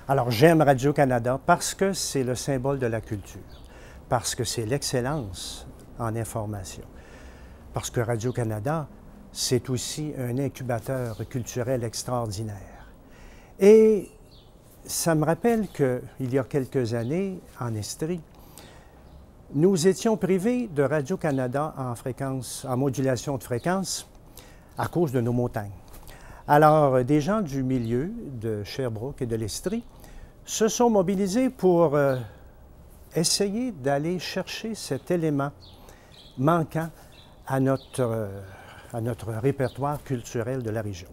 Alors, j'aime Radio-Canada parce que c'est le symbole de la culture, parce que c'est l'excellence en information, parce que Radio-Canada, c'est aussi un incubateur culturel extraordinaire. Et ça me rappelle qu'il y a quelques années, en Estrie, nous étions privés de Radio-Canada en modulation de fréquence à cause de nos montagnes. Alors, des gens du milieu de Sherbrooke et de l'Estrie se sont mobilisés pour essayer d'aller chercher cet élément manquant à notre répertoire culturel de la région.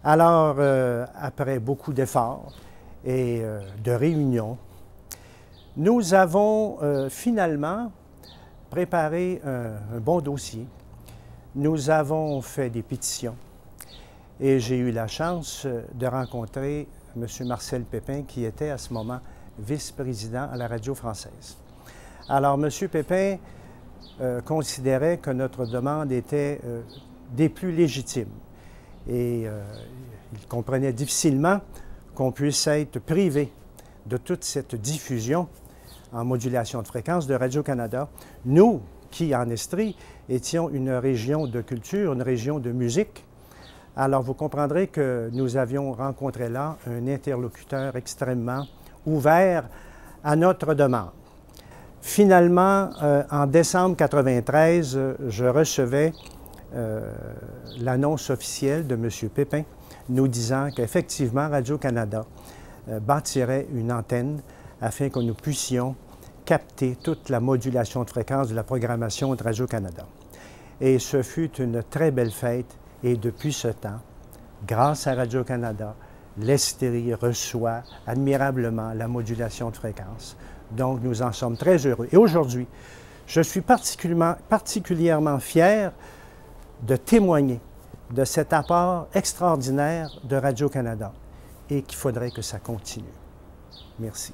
Alors, après beaucoup d'efforts et de réunions, nous avons finalement préparé un bon dossier. Nous avons fait des pétitions et j'ai eu la chance de rencontrer M. Marcel Pépin, qui était à ce moment vice-président à la Radio française. Alors, M. Pépin considérait que notre demande était des plus légitimes et il comprenait difficilement qu'on puisse être privé de toute cette diffusion en modulation de fréquence de Radio-Canada. Nous, qui en Estrie, étions une région de culture, une région de musique, alors vous comprendrez que nous avions rencontré là un interlocuteur extrêmement ouvert à notre demande. Finalement, en décembre 1993, je recevais l'annonce officielle de M. Pépin nous disant qu'effectivement Radio-Canada bâtirait une antenne afin que nous puissions capter toute la modulation de fréquence de la programmation de Radio-Canada. Et ce fut une très belle fête et depuis ce temps, grâce à Radio-Canada, l'Estrie reçoit admirablement la modulation de fréquence. Donc, nous en sommes très heureux. Et aujourd'hui, je suis particulièrement fier de témoigner de cet apport extraordinaire de Radio-Canada et qu'il faudrait que ça continue. Merci.